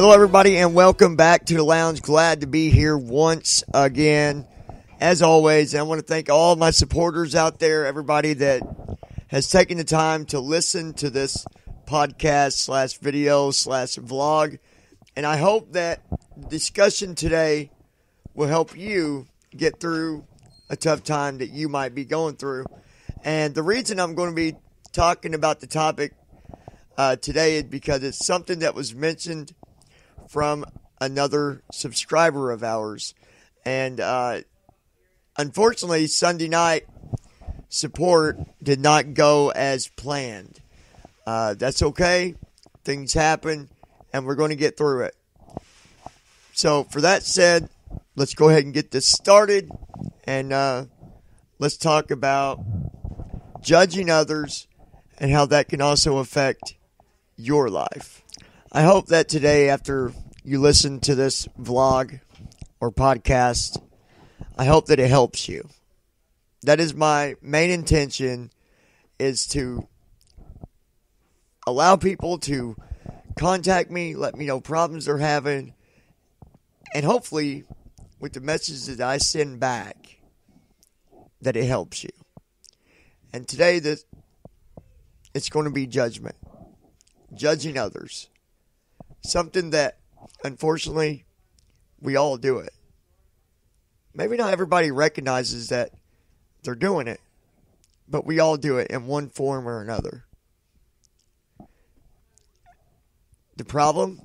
Hello, everybody, and welcome back to the lounge. Glad to be here once again. As always, I want to thank all my supporters out there, everybody that has taken the time to listen to this podcast / video / vlog. And I hope that the discussion today will help you get through a tough time that you might be going through. And the reason I'm going to be talking about the topic today is because it's something that was mentioned from another subscriber of ours. And unfortunately, Sunday night support did not go as planned. That's okay. Things happen, and we're going to get through it. So, for that said, let's go ahead and get this started. And let's talk about judging others and how that can also affect your life. I hope that today, after you listen to this vlog or podcast, I hope that it helps you. That is my main intention, is to allow people to contact me, let me know problems they're having, and hopefully with the messages that I send back, that it helps you. And today, it's going to be judgment. Judging others. Something that, unfortunately, we all do it. Maybe not everybody recognizes that they're doing it, but we all do it in one form or another. The problem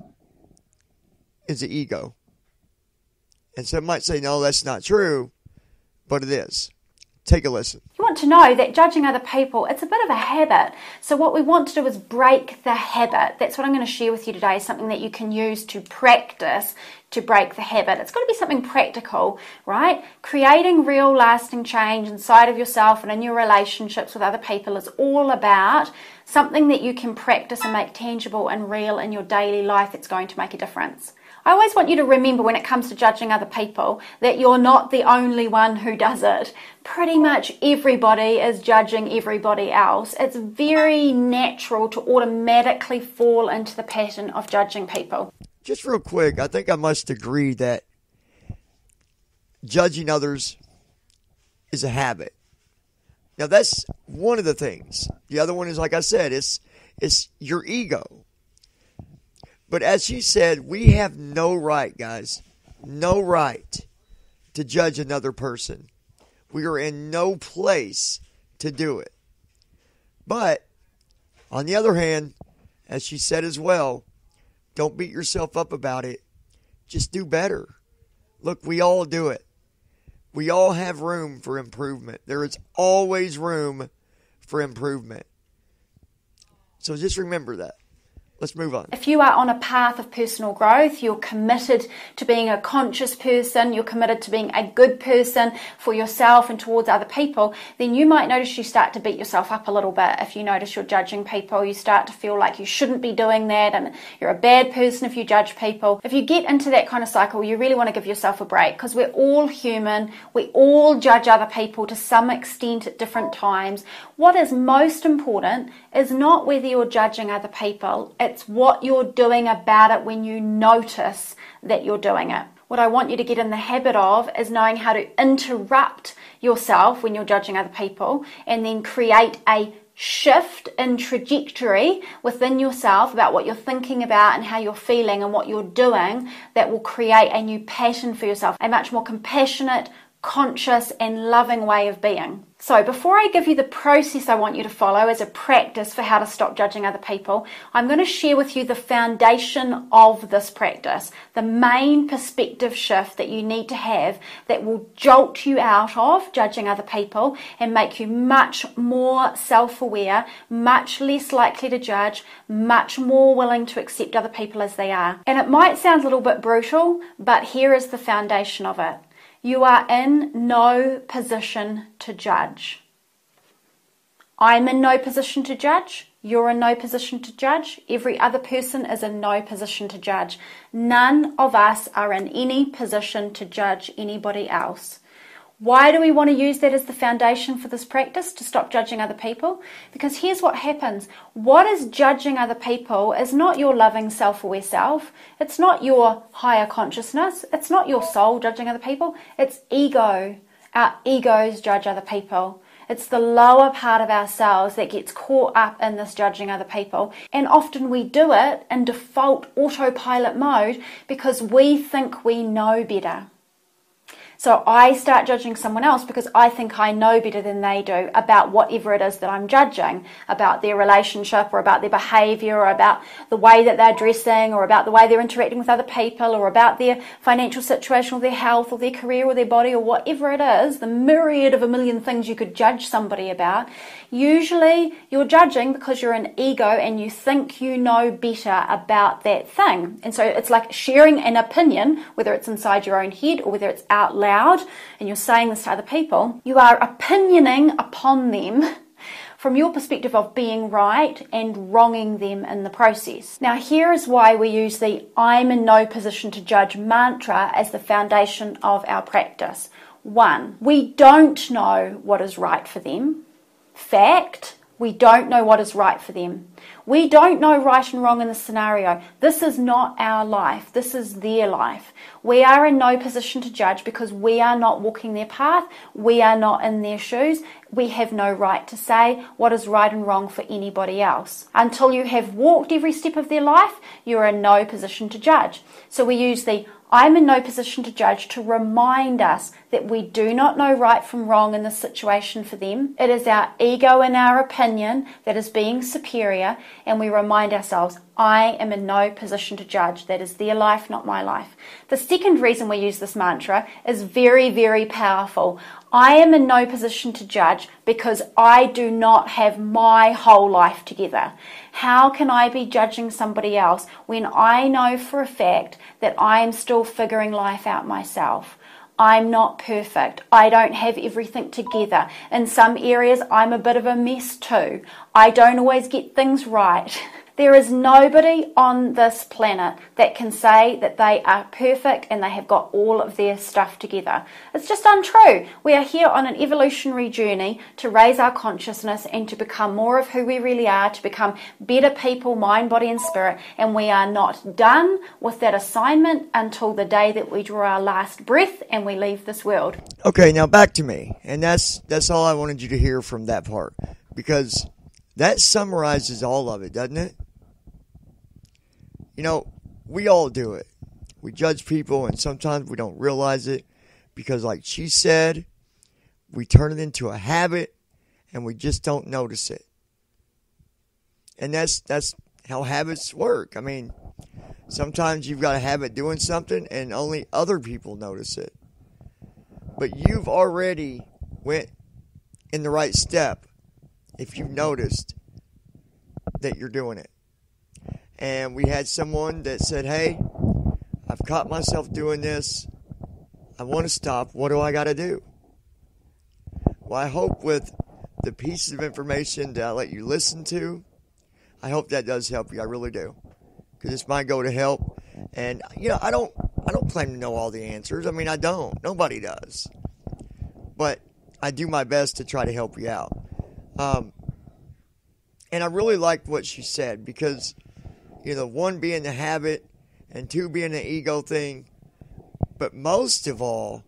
is the ego. And some might say, no, that's not true, but it is. Take a listen. You want to know that judging other people, it's a bit of a habit. So what we want to do is break the habit. That's what I'm going to share with you today, something that you can use to practice to break the habit. It's got to be something practical, right? Creating real lasting change inside of yourself and in your relationships with other people is all about something that you can practice and make tangible and real in your daily life. It's going to make a difference. I always want you to remember when it comes to judging other people that you're not the only one who does it. Pretty much everybody is judging everybody else. It's very natural to automatically fall into the pattern of judging people. Just real quick, I think I must agree that judging others is a habit. Now, that's one of the things. The other one is, like I said, it's your ego. But as she said, we have no right, guys, no right to judge another person. We are in no place to do it. But, on the other hand, as she said as well, don't beat yourself up about it. Just do better. Look, we all do it. We all have room for improvement. There is always room for improvement. So just remember that. Let's move on. If you are on a path of personal growth, you're committed to being a conscious person, you're committed to being a good person for yourself and towards other people, then you might notice you start to beat yourself up a little bit. If you notice you're judging people, you start to feel like you shouldn't be doing that and you're a bad person if you judge people. If you get into that kind of cycle, you really want to give yourself a break, because we're all human. We all judge other people to some extent at different times. What is most important is not whether you're judging other people, it's what you're doing about it when you notice that you're doing it. What I want you to get in the habit of is knowing how to interrupt yourself when you're judging other people, and then create a shift in trajectory within yourself about what you're thinking about and how you're feeling and what you're doing, that will create a new pattern for yourself, a much more compassionate, conscious and loving way of being. So before I give you the process I want you to follow as a practice for how to stop judging other people, I'm going to share with you the foundation of this practice, the main perspective shift that you need to have that will jolt you out of judging other people and make you much more self-aware, much less likely to judge, much more willing to accept other people as they are. And it might sound a little bit brutal, but here is the foundation of it. You are in no position to judge. I'm in no position to judge. You're in no position to judge. Every other person is in no position to judge. None of us are in any position to judge anybody else. Why do we want to use that as the foundation for this practice to stop judging other people? Because here's what happens. What is judging other people is not your loving self-aware self. It's not your higher consciousness. It's not your soul judging other people. It's ego. Our egos judge other people. It's the lower part of ourselves that gets caught up in this judging other people. And often we do it in default autopilot mode because we think we know better. So I start judging someone else because I think I know better than they do about whatever it is that I'm judging, about their relationship or about their behaviour or about the way that they're dressing or about the way they're interacting with other people or about their financial situation or their health or their career or their body or whatever it is, the myriad of a million things you could judge somebody about. Usually you're judging because you're an ego and you think you know better about that thing. And so it's like sharing an opinion, whether it's inside your own head or whether it's out loud and you're saying this to other people. You are opinioning upon them from your perspective of being right and wronging them in the process. Now here is why we use the I'm in no position to judge mantra as the foundation of our practice. 1, we don't know what is right for them. Fact, we don't know what is right for them. We don't know right and wrong in this scenario. This is not our life. This is their life. We are in no position to judge because we are not walking their path. We are not in their shoes. We have no right to say what is right and wrong for anybody else. Until you have walked every step of their life, you are in no position to judge. So we use the I'm in no position to judge to remind us that we do not know right from wrong in this situation for them. It is our ego and our opinion that is being superior, and we remind ourselves, I am in no position to judge. That is their life, not my life. The second reason we use this mantra is very, very powerful. I am in no position to judge because I do not have my whole life together. How can I be judging somebody else when I know for a fact that I am still figuring life out myself? I'm not perfect. I don't have everything together. In some areas, I'm a bit of a mess too. I don't always get things right. There is nobody on this planet that can say that they are perfect and they have got all of their stuff together. It's just untrue. We are here on an evolutionary journey to raise our consciousness and to become more of who we really are, to become better people, mind, body and spirit, and we are not done with that assignment until the day that we draw our last breath and we leave this world. Okay, now back to me. And that's all I wanted you to hear from that part, because that summarizes all of it, doesn't it? You know, we all do it. We judge people, and sometimes we don't realize it because, like she said, we turn it into a habit, and we just don't notice it. And that's how habits work. I mean, sometimes you've got a habit doing something, and only other people notice it. But you've already went in the right step if you've noticed that you're doing it. And we had someone that said, hey, I've caught myself doing this. I want to stop. What do I got to do? Well, I hope with the pieces of information that I let you listen to, I hope that does help you. I really do. Because it's my goal to help. And, you know, I don't claim to know all the answers. I mean, I don't. Nobody does. But I do my best to try to help you out. And I really liked what she said because, you know, 1 being the habit and 2 being the ego thing. But most of all,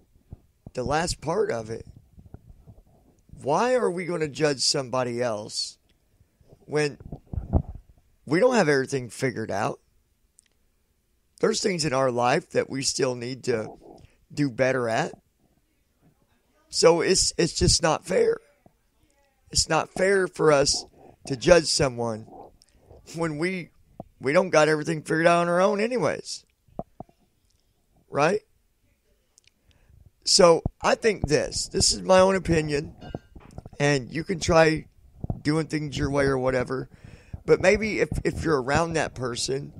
the last part of it, why are we going to judge somebody else when we don't have everything figured out? There's things in our life that we still need to do better at. So it's just not fair. It's not fair for us to judge someone when we don't got everything figured out on our own anyways. Right? So I think this is my own opinion, and you can try doing things your way or whatever, but maybe if you're around that person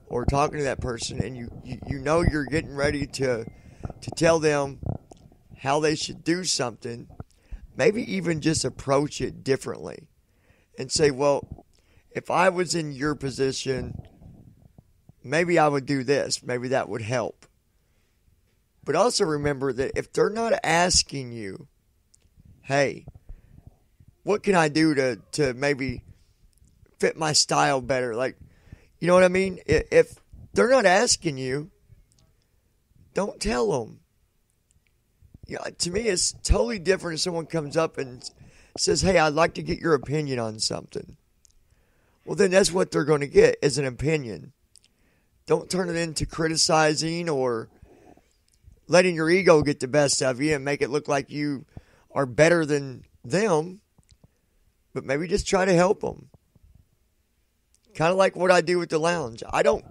or talking to that person and you know you're getting ready to tell them how they should do something, maybe even just approach it differently and say, well, if I was in your position, maybe I would do this. Maybe that would help. But also remember that if they're not asking you, hey, what can I do to maybe fit my style better? Like, you know what I mean? If they're not asking you, don't tell them. You know, to me, it's totally different if someone comes up and says, hey, I'd like to get your opinion on something. Well, then that's what they're going to get, is an opinion. Don't turn it into criticizing or letting your ego get the best of you and make it look like you are better than them. But maybe just try to help them. Kind of like what I do with the lounge. I don't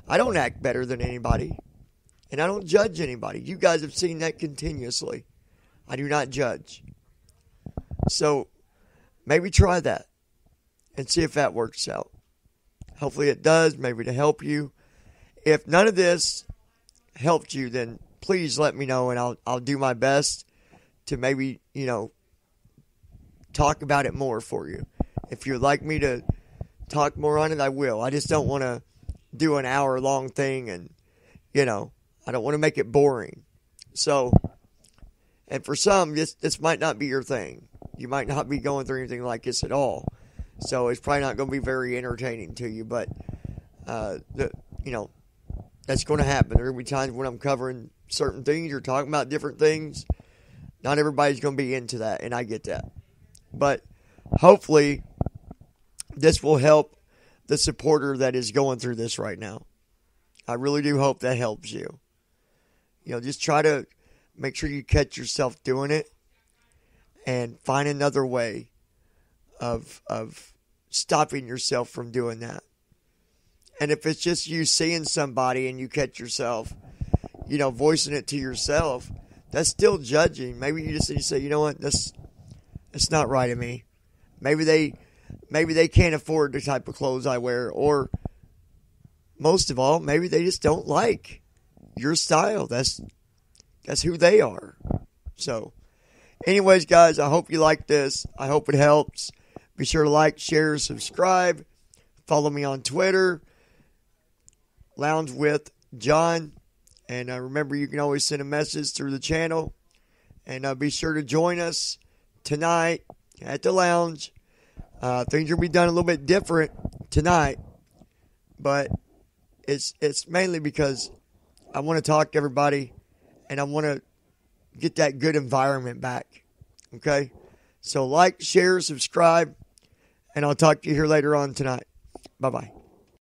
act better than anybody. And I don't judge anybody. You guys have seen that continuously. I do not judge. So maybe try that and see if that works out. Hopefully it does, maybe to help you. If none of this helped you, then please let me know, and I'll do my best to maybe, talk about it more for you. If you'd like me to talk more on it, I will. I just don't want to do an hour-long thing, and, I don't want to make it boring. So, and for some, this might not be your thing. You might not be going through anything like this at all. So it's probably not going to be very entertaining to you, but, that's going to happen. There will be times when I'm covering certain things or talking about different things. Not everybody's going to be into that, and I get that. But hopefully this will help the supporter that is going through this right now. I really do hope that helps you. Just try to make sure you catch yourself doing it and find another way of stopping yourself from doing that. And if it's just you seeing somebody and you catch yourself, voicing it to yourself, that's still judging. Maybe you just need to say, you know what, that's not right of me. Maybe they can't afford the type of clothes I wear, or most of all, maybe they just don't like your style. That's who they are. So, anyways, guys, I hope you like this. I hope it helps. Be sure to like, share, subscribe. Follow me on Twitter, Lounge with John. And remember, you can always send a message through the channel. And be sure to join us tonight at the lounge. Things will be done a little bit different tonight. But it's mainly because I want to talk to everybody. And I want to get that good environment back. Okay? So like, share, subscribe. And I'll talk to you here later on tonight. Bye-bye.